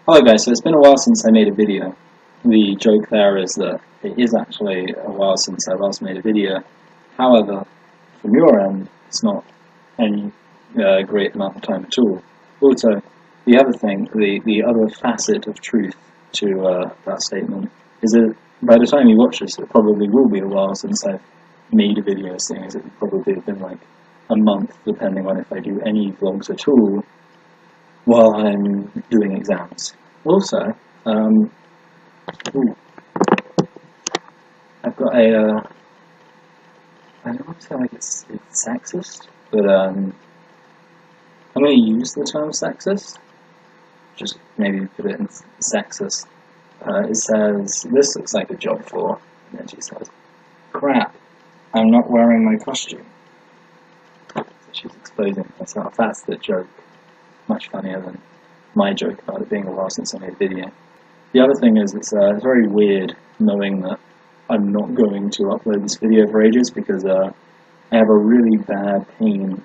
Hello guys, so it's been a while since I made a video. The joke there is that it is actually a while since I last made a video. However, from your end, it's not any great amount of time at all. Also, the other thing, the other facet of truth to that statement is that by the time you watch this, it probably will be a while since I've made a video, seeing as it would probably have been like a month, depending on if I do any vlogs at all, while I'm doing exams. Also, ooh, I've got I don't want to sound like it's sexist, but I'm going to use the term sexist, just maybe put it in sexist. It says, this looks like a job for, and then she says, crap, I'm not wearing my costume. So she's exposing herself. That's the joke. Much funnier than my joke about it being a while since I made a video. The other thing is, it's very weird knowing that I'm not going to upload this video for ages because I have a really bad pain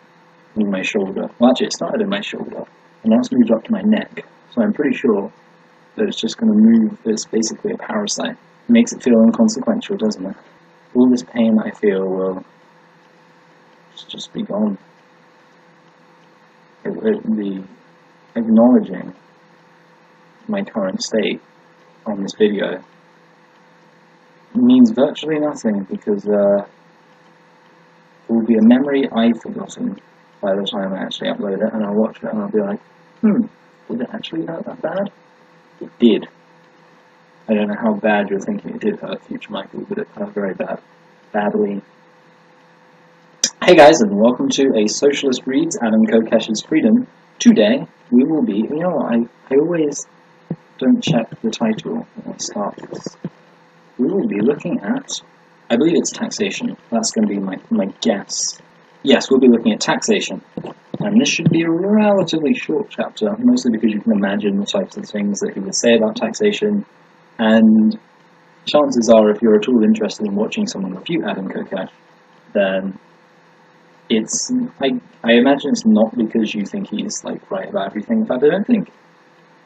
in my shoulder. Well, actually, it started in my shoulder, and now it's moved up to my neck, so I'm pretty sure that it's just going to move. It's basically a parasite. It makes it feel inconsequential, doesn't it? All this pain I feel will just be gone. The acknowledging my current state on this video means virtually nothing because it will be a memory I've forgotten by the time I actually upload it, and I'll watch it and I'll be like, did it actually hurt that bad? It did. I don't know how bad you're thinking it did hurt, future Michael, but it hurt very badly. Hey guys, and welcome to a Socialist Reads Adam Kokesh's Freedom. Today, we will be, you know what, I always don't check the title when I start this. We will be looking at, I believe it's taxation. That's going to be my guess. Yes, we'll be looking at taxation. And this should be a relatively short chapter, mostly because you can imagine the types of things that he would say about taxation. And chances are, if you're at all interested in watching someone refute Adam Kokesh, then it's, I imagine it's not because you think he's like right about everything. In fact, I don't think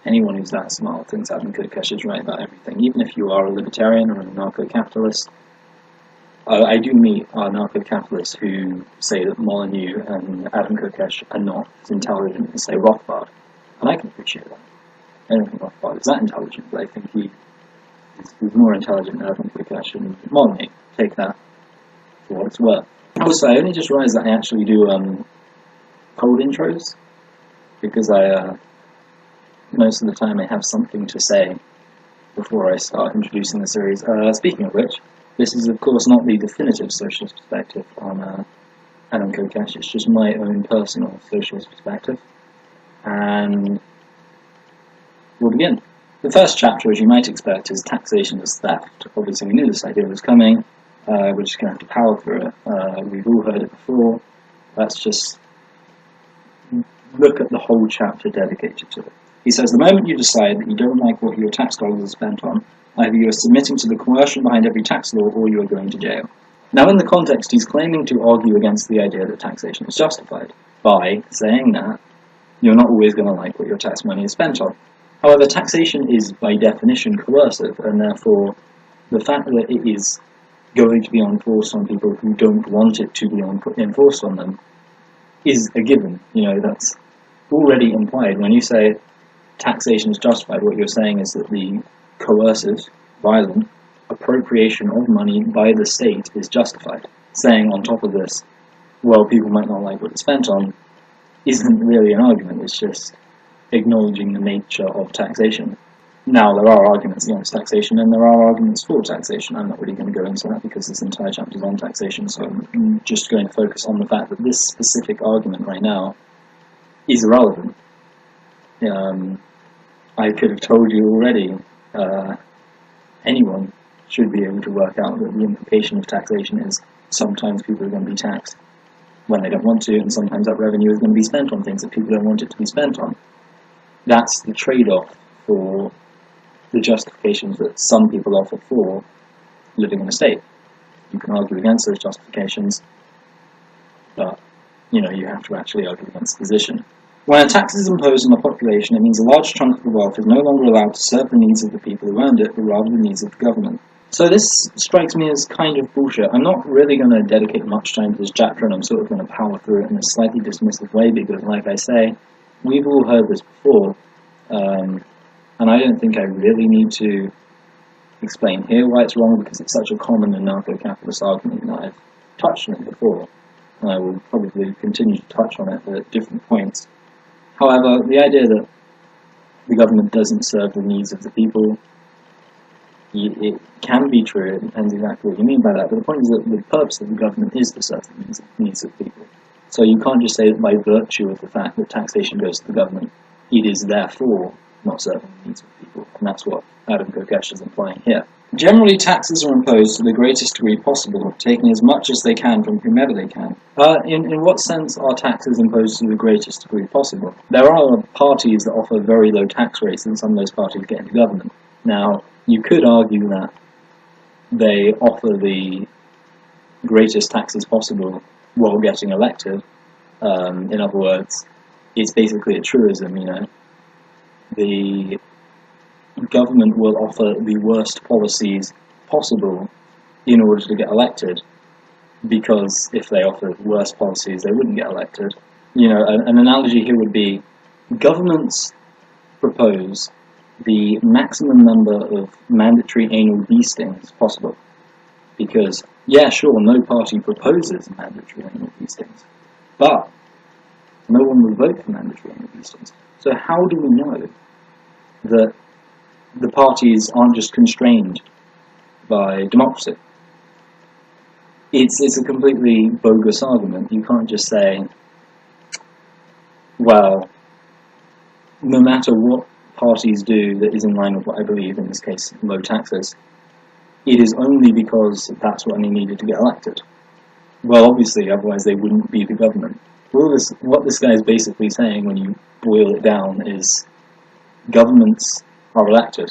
anyone who's that smart thinks Adam Kokesh is right about everything. Even if you are a libertarian or a anarcho-capitalist, I do meet anarcho-capitalists who say that Molyneux and Adam Kokesh are not as intelligent as, say, Rothbard, and I can appreciate that. I don't think Rothbard is that intelligent, but I think he's more intelligent than Adam Kokesh and Molyneux. Take that for what it's worth. Also, I only just realised that I actually do cold intros, because most of the time I have something to say before I start introducing the series. Speaking of which, this is of course not the definitive socialist perspective on Adam Kokesh, it's just my own personal socialist perspective. And we'll begin. The first chapter, as you might expect, is taxation as theft. Obviously we knew this idea was coming. We're just going to have to power through it. We've all heard it before. Let's just look at the whole chapter dedicated to it. He says, the moment you decide that you don't like what your tax dollars are spent on, either you are submitting to the coercion behind every tax law or you are going to jail. Now in the context, he's claiming to argue against the idea that taxation is justified by saying that you're not always going to like what your tax money is spent on. However, taxation is by definition coercive, and therefore the fact that it is going to be enforced on people who don't want it to be enforced on them is a given. You know, that's already implied. When you say taxation is justified, what you're saying is that the coercive, violent appropriation of money by the state is justified. Saying on top of this, well, people might not like what it's spent on, isn't really an argument, it's just acknowledging the nature of taxation. Now, there are arguments against taxation, and there are arguments for taxation. I'm not really going to go into that because this entire chapter is on taxation, so I'm just going to focus on the fact that this specific argument right now is irrelevant. I could have told you already, anyone should be able to work out that the implication of taxation is sometimes people are going to be taxed when they don't want to, and sometimes that revenue is going to be spent on things that people don't want it to be spent on. That's the trade-off for the justifications that some people offer for living in a state. You can argue against those justifications, but you have to actually argue against the position. When a tax is imposed on the population, it means a large chunk of the wealth is no longer allowed to serve the needs of the people who earned it, but rather the needs of the government. So this strikes me as kind of bullshit. I'm not really going to dedicate much time to this chapter, and I'm sort of going to power through it in a slightly dismissive way, because, like I say, we've all heard this before, and I don't think I really need to explain here why it's wrong, because it's such a common anarcho-capitalist argument that I've touched on it before, and I will probably continue to touch on it at different points. However, the idea that the government doesn't serve the needs of the people, it can be true, it depends exactly what you mean by that, but the point is that the purpose of the government is to serve the needs of people. So you can't just say that by virtue of the fact that taxation goes to the government, it is therefore not serving the needs of people, and that's what Adam Kokesh is implying here. Generally, taxes are imposed to the greatest degree possible, taking as much as they can from whomever they can. In what sense are taxes imposed to the greatest degree possible? There are parties that offer very low tax rates, and some of those parties get into government. Now, you could argue that they offer the greatest taxes possible while getting elected. In other words, it's basically a truism, you know. The government will offer the worst policies possible in order to get elected, because if they offered worse policies, they wouldn't get elected. You know, an analogy here would be governments propose the maximum number of mandatory anal bee stings possible, because, yeah, sure, no party proposes mandatory anal bee stings, but no one will vote for mandatory anal bee stings. So how do we know that the parties aren't just constrained by democracy? It's a completely bogus argument. You can't just say, well, no matter what parties do that is in line with what I believe, in this case, low taxes, it is only because that's what they needed to get elected. Well, obviously, otherwise they wouldn't be the government. What this guy is basically saying, when you boil it down, is governments are elected,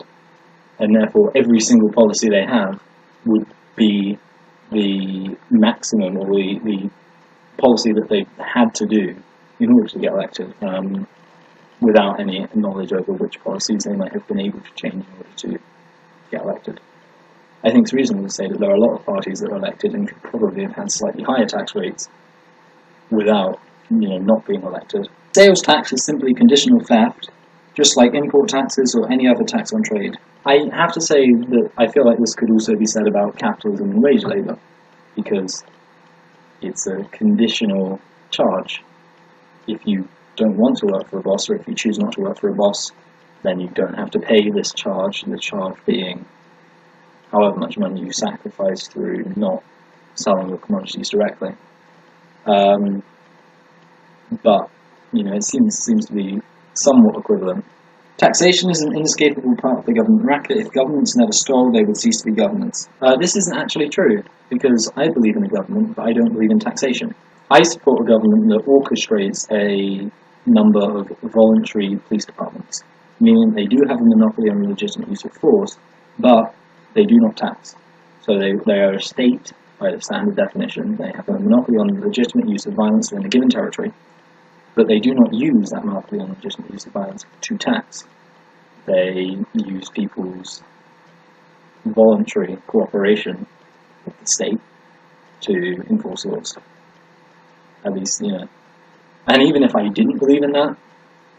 and therefore every single policy they have would be the maximum, or the policy that they had to do in order to get elected, without any knowledge over which policies they might have been able to change in order to get elected. I think it's reasonable to say that there are a lot of parties that are elected and could probably have had slightly higher tax rates without, not being elected. Sales tax is simply conditional theft, just like import taxes or any other tax on trade. I have to say that I feel like this could also be said about capitalism and wage labour, because it's a conditional charge. If you don't want to work for a boss, or if you choose not to work for a boss, then you don't have to pay this charge, the charge being however much money you sacrifice through not selling your commodities directly. But, it seems to be somewhat equivalent. Taxation is an inescapable part of the government racket. If governments never stole, they would cease to be governments. This isn't actually true, because I believe in a government, but I don't believe in taxation. I support a government that orchestrates a number of voluntary police departments, meaning they do have a monopoly on the legitimate use of force, but they do not tax. So they are a state by the standard definition. They have a monopoly on the legitimate use of violence within a given territory, but they do not use that monopoly on legitimate use of violence to tax. They use people's voluntary cooperation with the state to enforce laws. At least, And even if I didn't believe in that,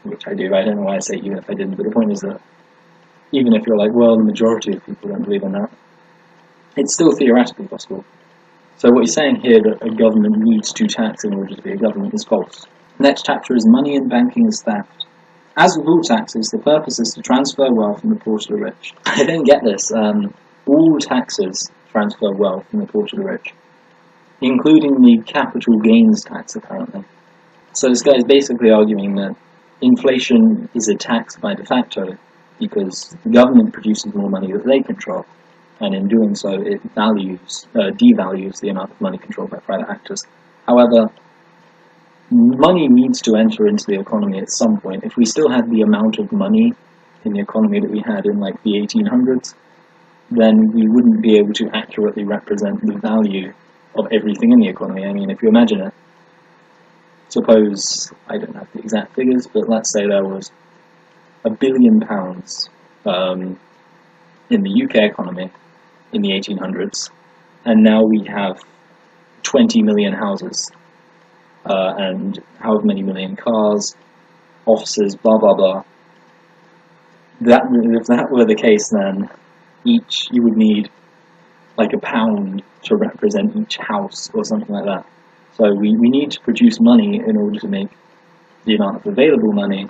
which I do, I don't know why I say even if I didn't, but the point is that even if you're like, well, the majority of people don't believe in that, it's still theoretically possible. So what he's saying here, that a government needs to tax in order to be a government, is false. Next chapter is money and banking is theft. As with all taxes, the purpose is to transfer wealth from the poor to the rich. I don't get this. All taxes transfer wealth from the poor to the rich, including the capital gains tax, apparently. So this guy is basically arguing that inflation is a tax by de facto, because the government produces more money that they control, and in doing so it devalues the amount of money controlled by private actors. However, money needs to enter into the economy at some point. If we still had the amount of money in the economy that we had in the 1800s, then we wouldn't be able to accurately represent the value of everything in the economy. I mean, if you imagine it, suppose, I don't have the exact figures, but let's say there was £1 billion in the UK economy in the 1800s, and now we have 20 million houses, and however many million cars, offices, blah blah blah. If that were the case, then you would need like £1 to represent each house or something like that. So we need to produce money in order to make the amount of available money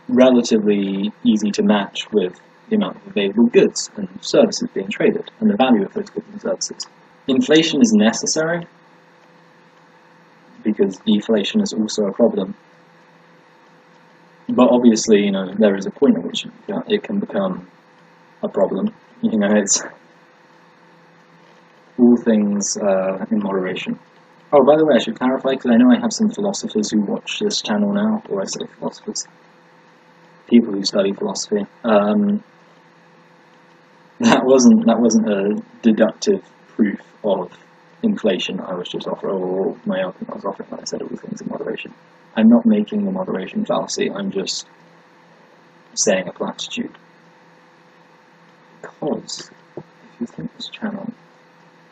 relatively easy to match with the amount of available goods and services being traded, and the value of those goods and services. Inflation is necessary, because deflation is also a problem. But obviously, there is a point at which it can become a problem. It's all things in moderation. Oh, by the way, I should clarify, because I know I have some philosophers who watch this channel now, or I say philosophers, people who study philosophy. That wasn't a deductive proof of inflation I was just offering, or my argument I was offering when I said all things in moderation. I'm not making the moderation fallacy, I'm just saying a platitude. Because if you think this channel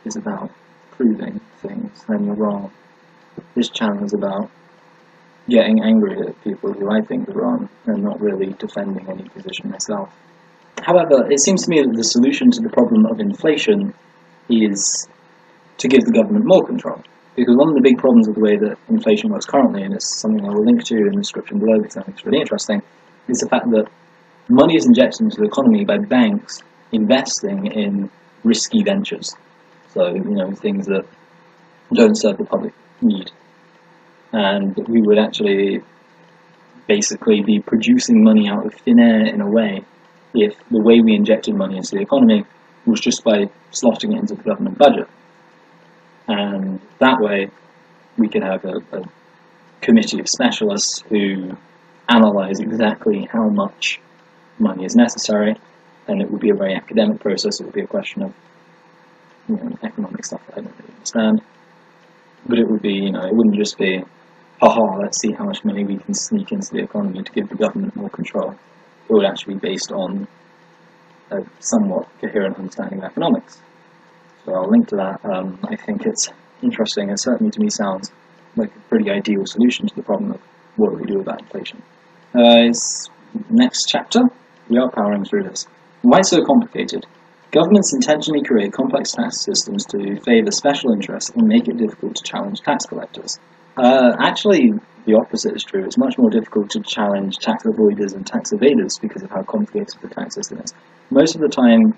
is about proving things, then you're wrong. This channel is about getting angry at people who I think are wrong, and not really defending any position myself. However, it seems to me that the solution to the problem of inflation is to give the government more control. Because one of the big problems with the way that inflation works currently, and it's something I will link to in the description below because I think it's really interesting, is the fact that money is injected into the economy by banks investing in risky ventures. So, things that don't serve the public need. And we would actually basically be producing money out of thin air in a way if the way we injected money into the economy was just by slotting it into the government budget. And that way we could have a committee of specialists who analyse exactly how much money is necessary, and it would be a very academic process. It would be a question of economic stuff that I don't really understand. But it would be, it wouldn't just be, haha, let's see how much money we can sneak into the economy to give the government more control. It would actually be based on a somewhat coherent understanding of economics. So I'll link to that. I think it's interesting, and certainly to me sounds like a pretty ideal solution to the problem of what do we do about inflation. Next chapter, we are powering through this. Why so complicated? Governments intentionally create complex tax systems to favour special interests and make it difficult to challenge tax collectors. Actually, the opposite is true. It's much more difficult to challenge tax avoiders and tax evaders because of how complicated the tax system is. Most of the time,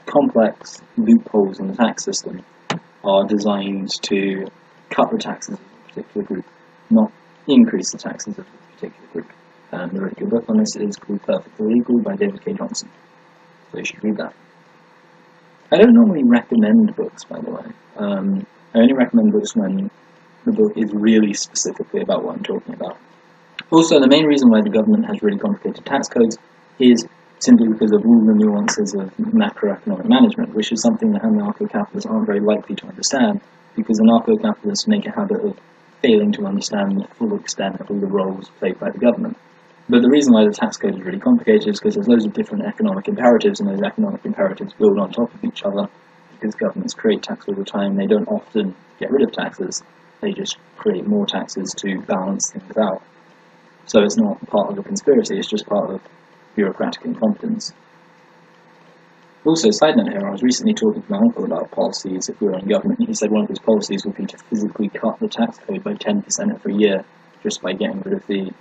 complex loopholes in the tax system are designed to cut the taxes of a particular group, not increase the taxes of a particular group. And the really good book on this is called Perfectly Legal by David K. Johnson. So you should read that. I don't normally recommend books, by the way. I only recommend books when the book is really specifically about what I'm talking about. Also, the main reason why the government has really complicated tax codes is simply because of all the nuances of macroeconomic management, which is something that anarcho-capitalists aren't very likely to understand, because anarcho-capitalists make a habit of failing to understand the full extent of all the roles played by the government. But the reason why the tax code is really complicated is because there's loads of different economic imperatives, and those economic imperatives build on top of each other. Because governments create tax all the time, they don't often get rid of taxes, they just create more taxes to balance things out. So it's not part of a conspiracy, it's just part of bureaucratic incompetence. Also, side note here, I was recently talking to my uncle about policies if we were in government, and he said one of his policies would be to physically cut the tax code by 10% every year, just by getting rid of the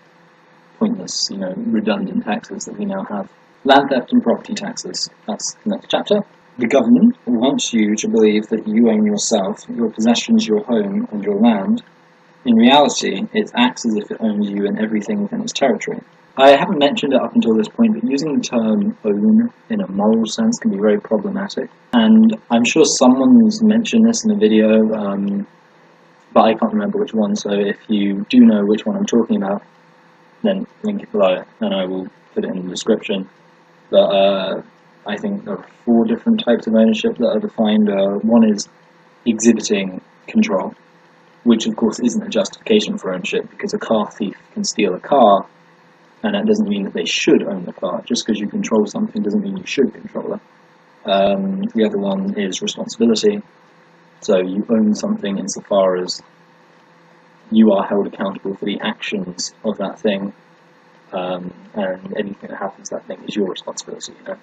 pointless, redundant taxes that we now have. Land theft and property taxes, that's the next chapter. The government wants you to believe that you own yourself, your possessions, your home, and your land. In reality, it acts as if it owns you and everything within its territory. I haven't mentioned it up until this point, but using the term own in a moral sense can be very problematic. And I'm sure someone's mentioned this in a video, but I can't remember which one, so if you do know which one I'm talking about, then link it below, and I will put it in the description. But I think there are 4 different types of ownership that are defined. One is exhibiting control. which of course isn't a justification for ownership, because a car thief can steal a car, and that doesn't mean that they should own the car. Just because you control something doesn't mean you should control it. The other one is responsibility. So you own something insofar as you are held accountable for the actions of that thing, and anything that happens to that thing is your responsibility. You know?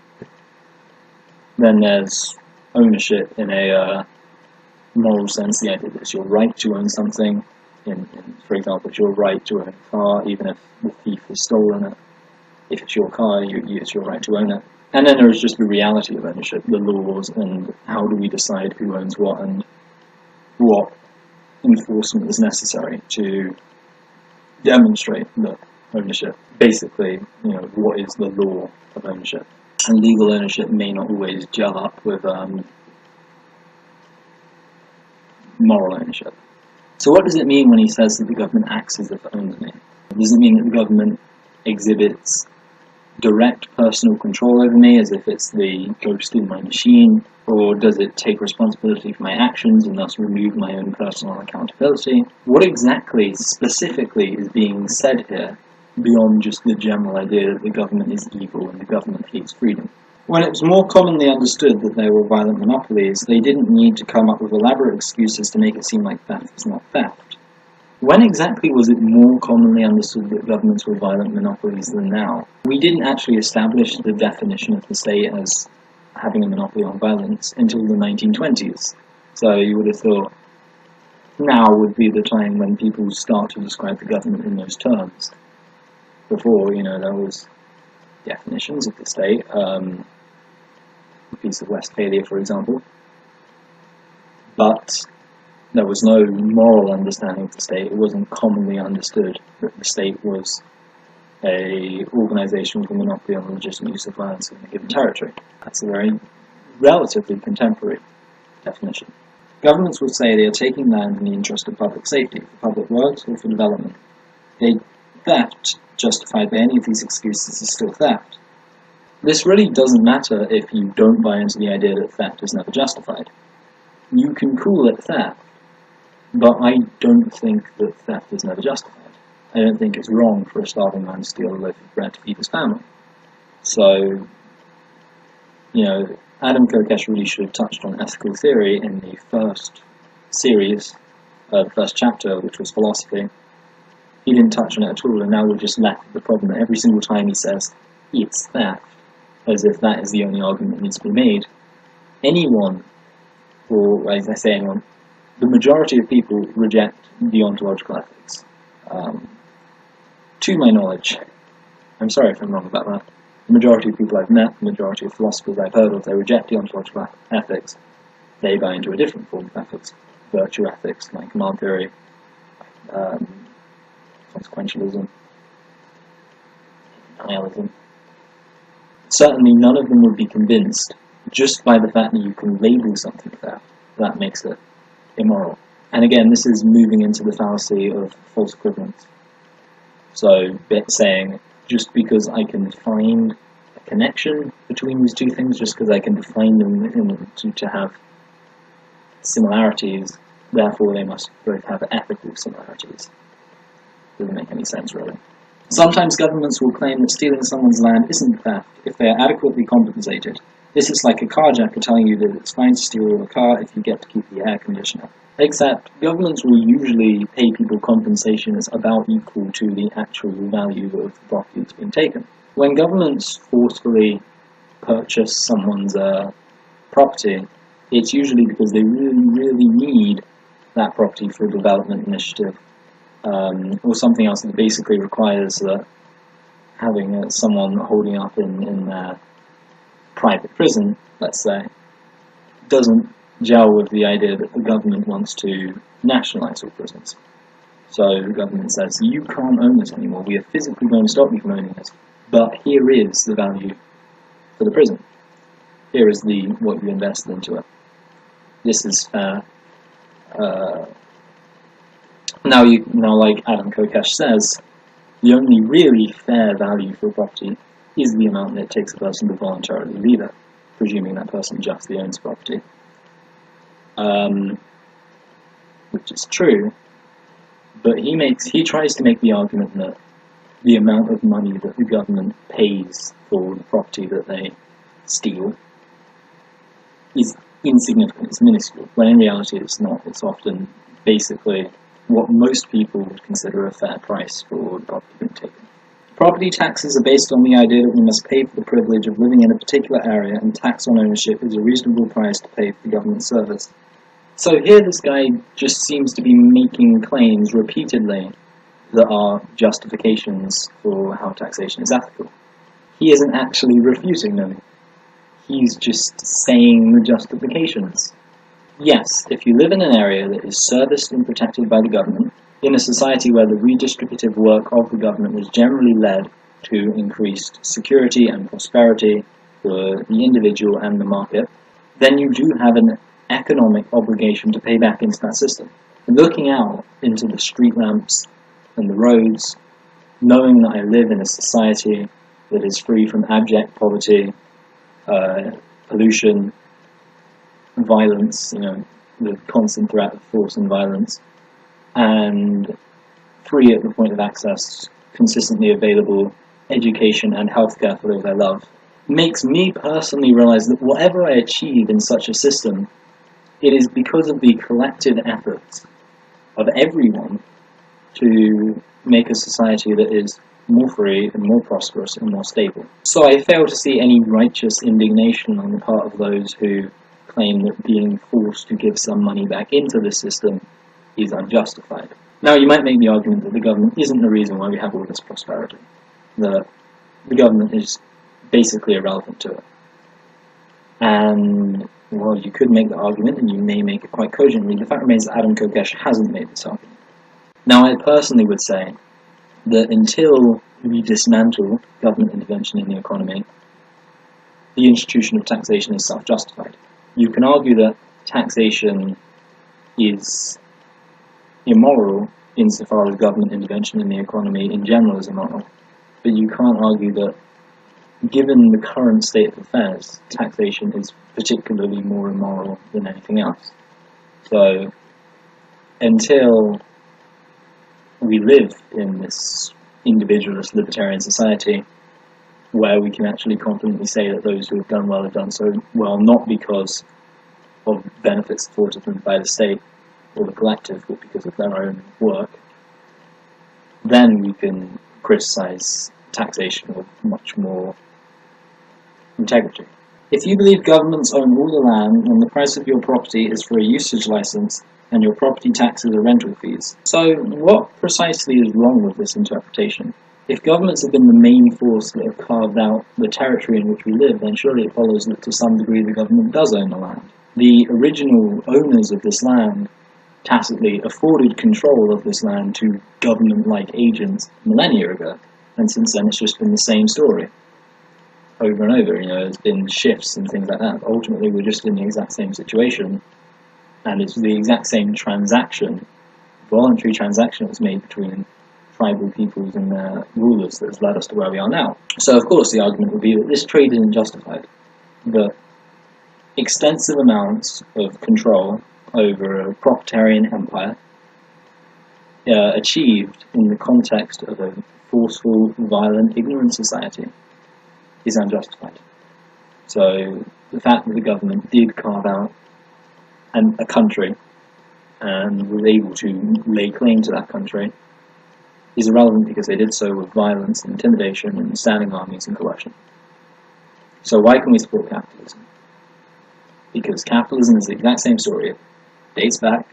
Then there's ownership in a moral sense, the idea that it's your right to own something. For example, it's your right to own a car, even if the thief has stolen it. If it's your car, it's your right to own it. And then there is just the reality of ownership, the laws, and how do we decide who owns what, and what enforcement is necessary to demonstrate the ownership. Basically, what is the law of ownership? And legal ownership may not always gel up with moral ownership. So what does it mean when he says that the government acts as if it owns me? Does it mean that the government exhibits direct personal control over me, as if it's the ghost in my machine? Or does it take responsibility for my actions and thus remove my own personal accountability? What exactly, specifically, is being said here, beyond just the general idea that the government is evil and the government hates freedom? When it was more commonly understood that there were violent monopolies, they didn't need to come up with elaborate excuses to make it seem like theft was not theft. When exactly was it more commonly understood that governments were violent monopolies than now? We didn't actually establish the definition of the state as having a monopoly on violence until the 1920s. So you would have thought now would be the time when people start to describe the government in those terms. Before, there was definitions of the state, the Peace of Westphalia, for example, but there was no moral understanding of the state. It wasn't commonly understood that the state was an organisation with a monopoly on the legitimate use of violence in a given territory. That's a very relatively contemporary definition. Governments would say they are taking land in the interest of public safety, for public works or for development. Theft justified by any of these excuses is still theft. This really doesn't matter if you don't buy into the idea that theft is never justified. You can call it theft, but I don't think that theft is never justified. I don't think it's wrong for a starving man to steal a loaf of bread to feed his family. So, Adam Kokesh really should have touched on ethical theory in the first series, first chapter, which was philosophy. He didn't touch on it at all, and now we're just left with the problem that every single time he says, it's theft, as if that is the only argument that needs to be made. Anyone, or as I say anyone, the majority of people reject deontological ethics. To my knowledge, I'm sorry if I'm wrong about that, the majority of people I've met, the majority of philosophers I've heard of, they reject deontological ethics. They buy into a different form of ethics, virtue ethics, like command theory, consequentialism, nihilism. Certainly none of them would be convinced just by the fact that you can label something theft. That makes it immoral. And again, this is moving into the fallacy of false equivalence. So, saying, just because I can find a connection between these two things, just because I can define them to have similarities, therefore they must both have ethical similarities. Doesn't make any sense, really. Sometimes governments will claim that stealing someone's land isn't theft if they are adequately compensated. This is like a carjacker telling you that it's fine to steal your car if you get to keep the air conditioner. Except, governments will usually pay people compensation that's about equal to the actual value of the property that's been taken. When governments forcefully purchase someone's property, it's usually because they really, really need that property for a development initiative, or something else that basically requires that having someone holding up in their private prison, let's say, doesn't gel with the idea that the government wants to nationalise all prisons. So the government says, you can't own this anymore, we are physically going to stop you from owning this, but here is the value for the prison. Here is what you invested into it. This is fair. Now, like Adam Kokesh says, the only really fair value for a property is the amount that it takes a person to voluntarily leave it, presuming that person justly owns property. Which is true, But he tries to make the argument that the amount of money that the government pays for the property that they steal is insignificant, it's minuscule, when in reality it's not. It's often basically what most people would consider a fair price for the property being taken. Property taxes are based on the idea that we must pay for the privilege of living in a particular area, and tax on ownership is a reasonable price to pay for government service. So here this guy just seems to be making claims repeatedly that are justifications for how taxation is ethical. He isn't actually refuting them. He's just saying the justifications. Yes, if you live in an area that is serviced and protected by the government, in a society where the redistributive work of the government has generally led to increased security and prosperity for the individual and the market, then you do have an economic obligation to pay back into that system. Looking out into the street lamps and the roads, knowing that I live in a society that is free from abject poverty, pollution, violence, the constant threat of force and violence, and free at the point of access, consistently available education and healthcare for those I love, makes me personally realize that whatever I achieve in such a system, it is because of the collective efforts of everyone to make a society that is more free and more prosperous and more stable. So I fail to see any righteous indignation on the part of those who claim that being forced to give some money back into the system is unjustified. Now, you might make the argument that the government isn't the reason why we have all this prosperity, that the government is basically irrelevant to it. And, well, you could make the argument, and you may make it quite cogently. The fact remains that Adam Kokesh hasn't made this argument. Now, I personally would say that until we dismantle government intervention in the economy, the institution of taxation is self-justified. You can argue that taxation is immoral insofar as government intervention in the economy in general is immoral, but you can't argue that, given the current state of affairs, taxation is particularly more immoral than anything else. So, until we live in this individualist libertarian society where we can actually confidently say that those who have done well have done so well not because of benefits afforded them by the state or the collective, but because of their own work, then we can criticize taxation with much more integrity. If you believe governments own all the land and the price of your property is for a usage license and your property taxes are rental fees, so what precisely is wrong with this interpretation? If governments have been the main force that have carved out the territory in which we live, then surely it follows that to some degree the government does own the land. The original owners of this land tacitly afforded control of this land to government-like agents millennia ago, and since then it's just been the same story over and over. There's been shifts and things like that, but ultimately we're just in the exact same situation, and it's the exact same transaction, voluntary transaction that was made between tribal peoples and their rulers that has led us to where we are now. So of course the argument would be that this trade isn't justified, that extensive amounts of control over a proprietarian empire achieved in the context of a forceful, violent, ignorant society is unjustified. So the fact that the government did carve out a country and was able to lay claim to that country is irrelevant because they did so with violence and intimidation and standing armies and coercion. So why can we support capitalism? Because capitalism is the exact same story. It dates back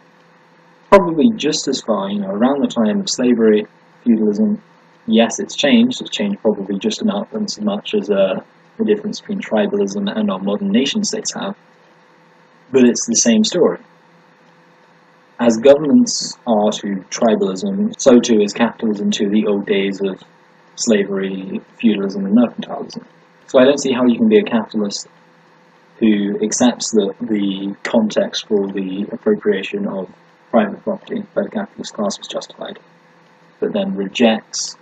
probably just as far, around the time of slavery, feudalism. Yes, it's changed. It's changed probably just enough and so much as the difference between tribalism and our modern nation states have. But it's the same story. As governments are to tribalism, so too is capitalism to the old days of slavery, feudalism, and mercantilism. So I don't see how you can be a capitalist who accepts that the context for the appropriation of private property by the capitalist class was justified, but then rejects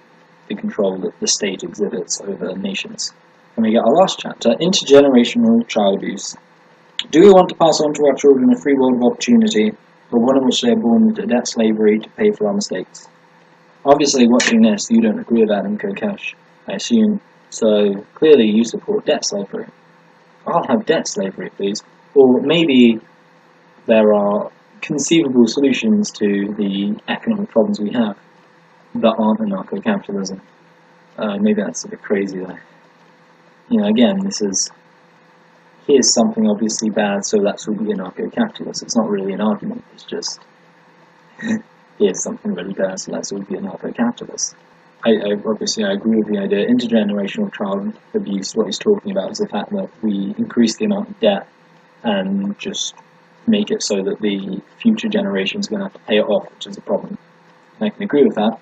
the control that the state exhibits over nations. And we get our last chapter, intergenerational child abuse. Do we want to pass on to our children a free world of opportunity, but one in which they are born into debt slavery to pay for our mistakes. Obviously, watching this, you don't agree with Adam Kokesh, I assume, so clearly you support debt slavery. I'll have debt slavery, please. Or maybe there are conceivable solutions to the economic problems we have that aren't anarcho-capitalism. Maybe that's a bit crazy though. Again, here's something obviously bad, so let's all be anarcho-capitalist. It's not really an argument, it's just, here's something really bad, so let's all be anarcho-capitalist. I agree with the idea. Intergenerational child abuse, what he's talking about is the fact that we increase the amount of debt and just make it so that the future generations are going to have to pay it off, which is a problem. And I can agree with that,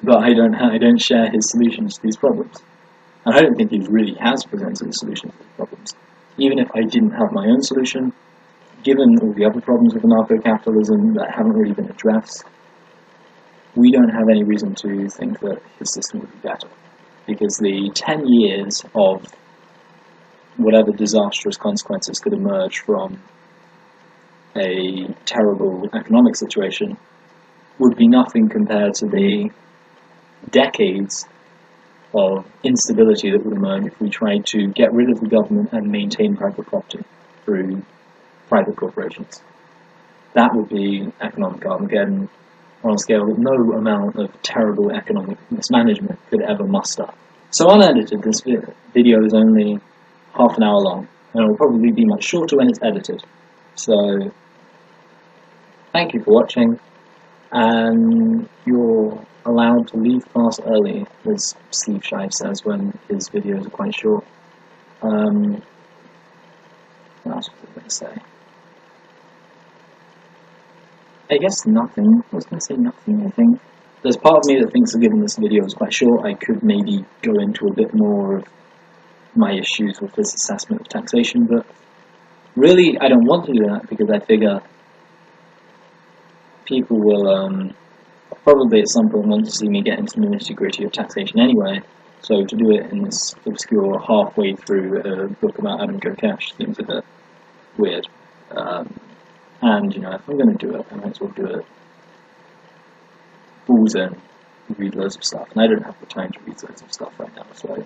but I don't share his solutions to these problems. And I don't think he really has presented a solution to these problems. Even if I didn't have my own solution, given all the other problems with anarcho-capitalism that haven't really been addressed, we don't have any reason to think that his system would be better. Because the 10 years of whatever disastrous consequences could emerge from a terrible economic situation would be nothing compared to the decades of instability that would emerge if we tried to get rid of the government and maintain private property through private corporations. That would be economic Armageddon on a scale that no amount of terrible economic mismanagement could ever muster. So unedited, this video is only half an hour long, and it will probably be much shorter when it's edited. So, thank you for watching, and you're allowed to leave class early, as Steve Shive says when his videos are quite short. What else was I going to say? I guess nothing. I was going to say nothing, I think. There's part of me that thinks that given this video is quite short, I could maybe go into a bit more of my issues with this assessment of taxation, but really I don't want to do that because I figure people will probably at some point want to see me get into the nitty-gritty of taxation anyway, so to do it in this obscure halfway through a book about Adam Kokesh seems a bit weird. And, if I'm going to do it, I might as well do it balls in, read loads of stuff, and I don't have the time to read loads of stuff right now, so